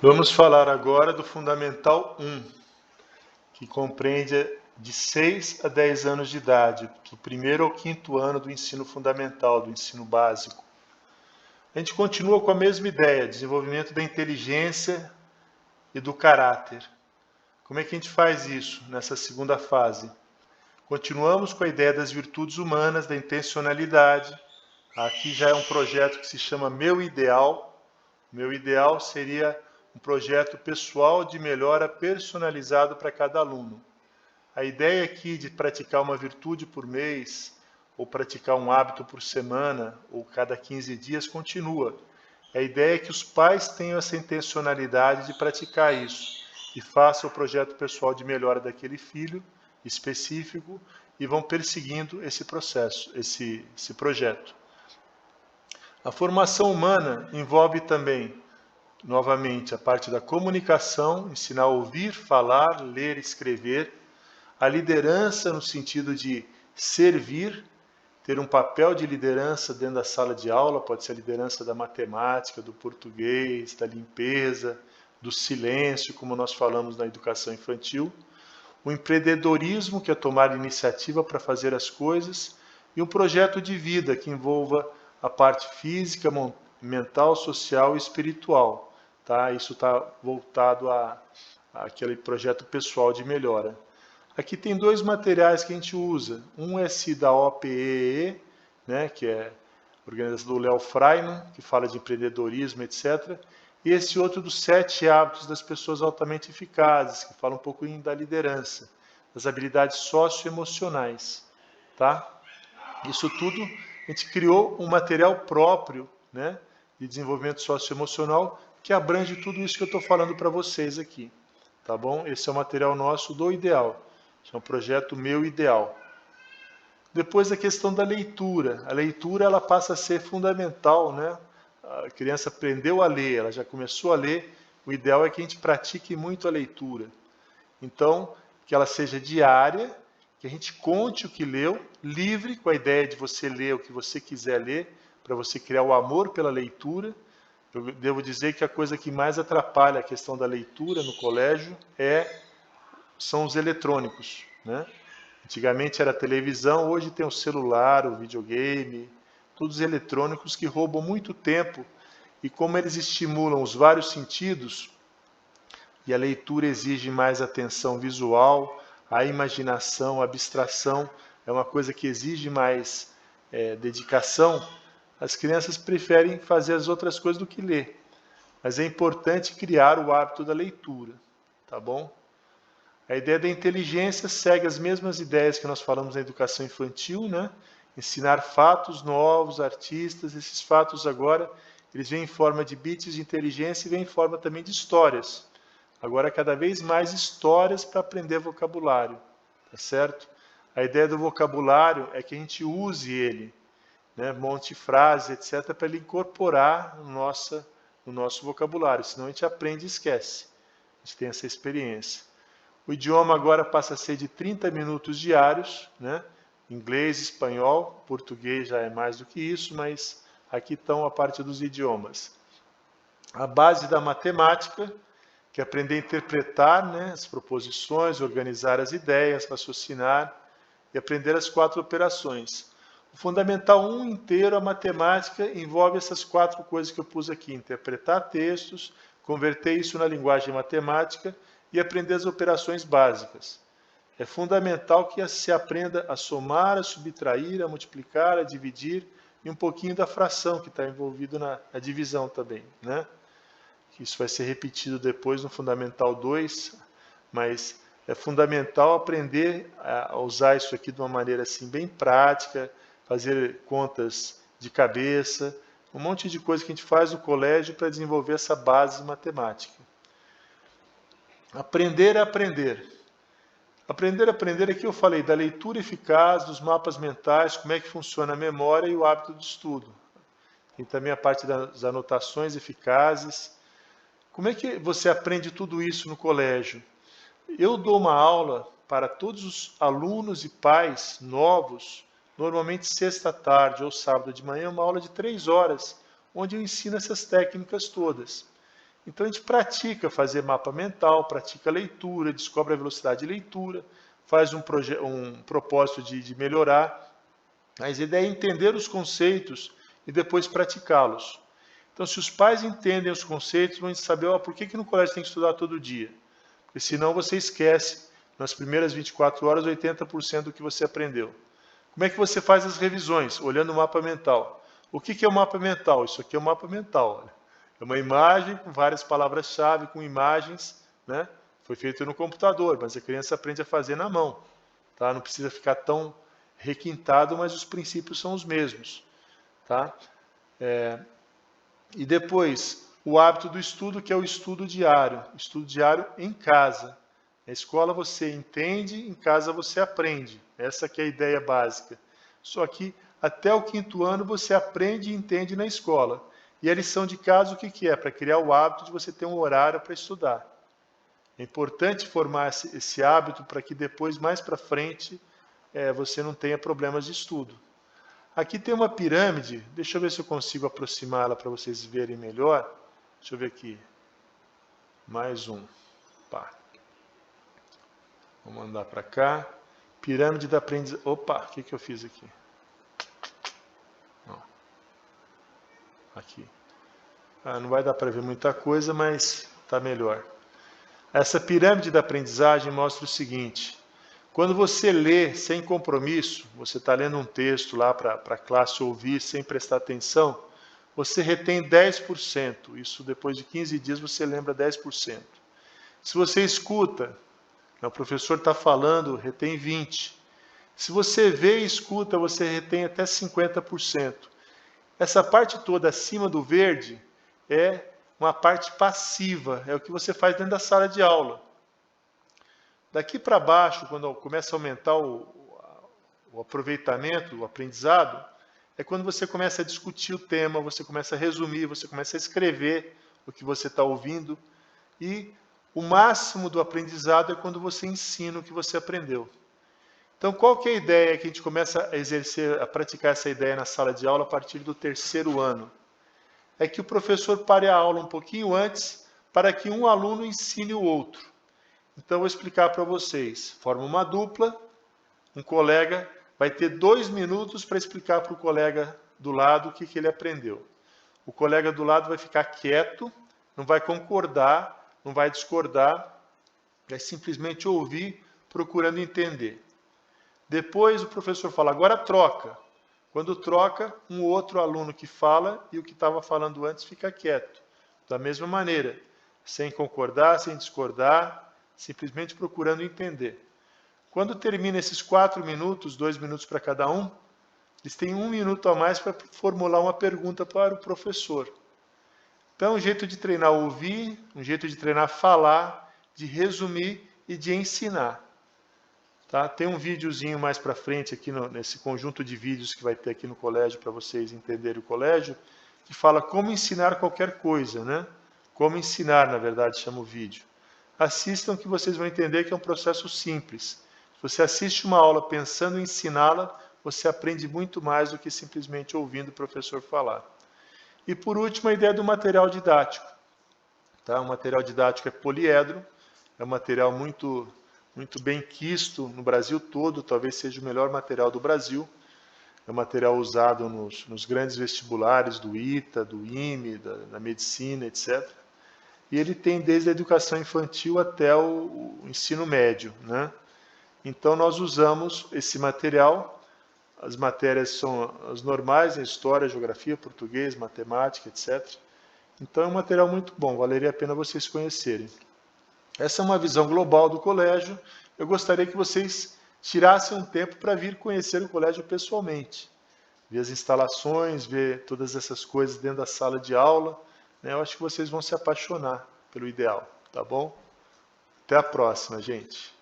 Vamos falar agora do Fundamental 1, que compreende de 6 a 10 anos de idade, do primeiro ao quinto ano do ensino fundamental, do ensino básico. A gente continua com a mesma ideia, desenvolvimento da inteligência e do caráter. Como é que a gente faz isso nessa segunda fase? Continuamos com a ideia das virtudes humanas, da intencionalidade. Aqui já é um projeto que se chama Meu Ideal. Meu Ideal seria um projeto pessoal de melhora personalizado para cada aluno. A ideia aqui de praticar uma virtude por mês, ou praticar um hábito por semana, ou cada 15 dias, continua. A ideia é que os pais tenham essa intencionalidade de praticar isso e façam o projeto pessoal de melhora daquele filho específico e vão perseguindo esse processo, esse projeto. A formação humana envolve também, novamente, a parte da comunicação, ensinar a ouvir, falar, ler, escrever. A liderança no sentido de servir, ter um papel de liderança dentro da sala de aula, pode ser a liderança da matemática, do português, da limpeza, do silêncio, como nós falamos na educação infantil. O empreendedorismo, que é tomar iniciativa para fazer as coisas, e um projeto de vida que envolva a parte física, mental, social e espiritual. Tá? Isso está voltado àquele projeto pessoal de melhora. Aqui tem dois materiais que a gente usa. Um é esse da OPEE, né, que é a organização do Léo Freiman, que fala de empreendedorismo, etc. E esse outro dos 7 hábitos das pessoas altamente eficazes, que fala um pouco da liderança, das habilidades socioemocionais. Tá? Isso tudo, a gente criou um material próprio, né, de desenvolvimento socioemocional que abrange tudo isso que eu estou falando para vocês aqui. Tá bom? Esse é o material nosso do Ideal. Esse é um projeto Meu Ideal. Depois a questão da leitura. A leitura ela passa a ser fundamental, né? A criança aprendeu a ler, ela já começou a ler. O ideal é que a gente pratique muito a leitura. Então, que ela seja diária, que a gente conte o que leu, livre, com a ideia de você ler o que você quiser ler, para você criar o amor pela leitura. Eu devo dizer que a coisa que mais atrapalha a questão da leitura no colégio são os eletrônicos, né? Antigamente era a televisão, hoje tem o celular, o videogame, todos eletrônicos que roubam muito tempo. E como eles estimulam os vários sentidos, e a leitura exige mais atenção visual, a imaginação, a abstração, é uma coisa que exige mais dedicação, as crianças preferem fazer as outras coisas do que ler. Mas é importante criar o hábito da leitura, tá bom? A ideia da inteligência segue as mesmas ideias que nós falamos na educação infantil, né? Ensinar fatos novos, artistas. Esses fatos agora, eles vêm em forma de bits de inteligência e vêm em forma também de histórias. Agora, cada vez mais histórias para aprender vocabulário, tá certo? A ideia do vocabulário é que a gente use ele, né? Monte frases, etc., para ele incorporar no nosso vocabulário, senão a gente aprende e esquece. A gente tem essa experiência. O idioma agora passa a ser de 30 minutos diários, né? Inglês, espanhol, português já é mais do que isso, mas aqui estão a parte dos idiomas. A base da matemática, que é aprender a interpretar, né, as proposições, organizar as ideias, raciocinar e aprender as 4 operações. O Fundamental 1 inteiro, a matemática, envolve essas 4 coisas que eu pus aqui: interpretar textos, converter isso na linguagem matemática e aprender as operações básicas. É fundamental que se aprenda a somar, a subtrair, a multiplicar, a dividir e um pouquinho da fração que está envolvido na divisão também, né? Isso vai ser repetido depois no Fundamental 2, mas é fundamental aprender a usar isso aqui de uma maneira assim bem prática, fazer contas de cabeça, um monte de coisa que a gente faz no colégio para desenvolver essa base matemática. Aprender a aprender. Aprender a aprender, aqui eu falei da leitura eficaz, dos mapas mentais, como é que funciona a memória e o hábito de estudo. Tem também a parte das anotações eficazes. Como é que você aprende tudo isso no colégio? Eu dou uma aula para todos os alunos e pais novos, normalmente sexta-tarde ou sábado de manhã, uma aula de 3 horas, onde eu ensino essas técnicas todas. Então a gente pratica fazer mapa mental, pratica leitura, descobre a velocidade de leitura, faz um propósito de melhorar. Mas a ideia é entender os conceitos e depois praticá-los. Então, se os pais entendem os conceitos, vão saber por que no colégio tem que estudar todo dia. Porque senão você esquece, nas primeiras 24 horas, 80% do que você aprendeu. Como é que você faz as revisões? Olhando o mapa mental. O que é o mapa mental? Isso aqui é o mapa mental. É uma imagem com várias palavras-chave, com imagens, né? Foi feito no computador, mas a criança aprende a fazer na mão. Tá? Não precisa ficar tão requintado, mas os princípios são os mesmos. Tá? E depois, o hábito do estudo, que é o estudo diário. Estudo diário em casa. Na escola você entende, em casa você aprende. Essa que é a ideia básica. Só que até o 5º ano você aprende e entende na escola. E a lição de casa o que é? Para criar o hábito de você ter um horário para estudar. É importante formar esse hábito para que depois, mais para frente, você não tenha problemas de estudo. Aqui tem uma pirâmide, deixa eu ver se eu consigo aproximá-la para vocês verem melhor. Deixa eu ver aqui. Mais um. Pá. Vou mandar para cá. Pirâmide da aprendizagem. Opa, o que eu fiz aqui? Não. Aqui. Não vai dar para ver muita coisa, mas está melhor. Essa pirâmide da aprendizagem mostra o seguinte. Quando você lê sem compromisso, você está lendo um texto lá para a classe ouvir sem prestar atenção, você retém 10%. Isso depois de 15 dias você lembra 10%. Se você escuta, o professor está falando, retém 20%. Se você vê e escuta, você retém até 50%. Essa parte toda acima do verde é uma parte passiva, é o que você faz dentro da sala de aula. Daqui para baixo, quando começa a aumentar o aproveitamento, o aprendizado, é quando você começa a discutir o tema, você começa a resumir, você começa a escrever o que você está ouvindo. E o máximo do aprendizado é quando você ensina o que você aprendeu. Então, qual que é a ideia que a gente começa a exercer, a praticar essa ideia na sala de aula a partir do 3º ano? É que o professor pare a aula um pouquinho antes para que um aluno ensine o outro. Então, eu vou explicar para vocês. Forma uma dupla, um colega vai ter 2 minutos para explicar para o colega do lado o que ele aprendeu. O colega do lado vai ficar quieto, não vai concordar, não vai discordar, vai simplesmente ouvir, procurando entender. Depois o professor fala, agora troca. Quando troca, um outro aluno que fala e o que estava falando antes fica quieto. Da mesma maneira, sem concordar, sem discordar, simplesmente procurando entender. Quando termina esses 4 minutos, 2 minutos para cada um, eles têm 1 minuto a mais para formular uma pergunta para o professor. Então, um jeito de treinar ouvir, um jeito de treinar falar, de resumir e de ensinar. Tá? Tem um videozinho mais para frente aqui nesse conjunto de vídeos que vai ter aqui no colégio para vocês entenderem o colégio, que fala como ensinar qualquer coisa, né? Como ensinar, na verdade, chama o vídeo. Assistam que vocês vão entender que é um processo simples. Se você assiste uma aula pensando em ensiná-la, você aprende muito mais do que simplesmente ouvindo o professor falar. E por último, a ideia do material didático. Tá? O material didático é poliedro, é um material muito bem quisto no Brasil todo, talvez seja o melhor material do Brasil. É um material usado nos grandes vestibulares do ITA, do IME, da medicina, etc. E ele tem desde a educação infantil até o ensino médio, né? Então nós usamos esse material, as matérias são as normais, história, geografia, português, matemática, etc. Então é um material muito bom, valeria a pena vocês conhecerem. Essa é uma visão global do colégio. Eu gostaria que vocês tirassem um tempo para vir conhecer o colégio pessoalmente. Ver as instalações, ver todas essas coisas dentro da sala de aula. Né? Eu acho que vocês vão se apaixonar pelo ideal, tá bom? Até a próxima, gente.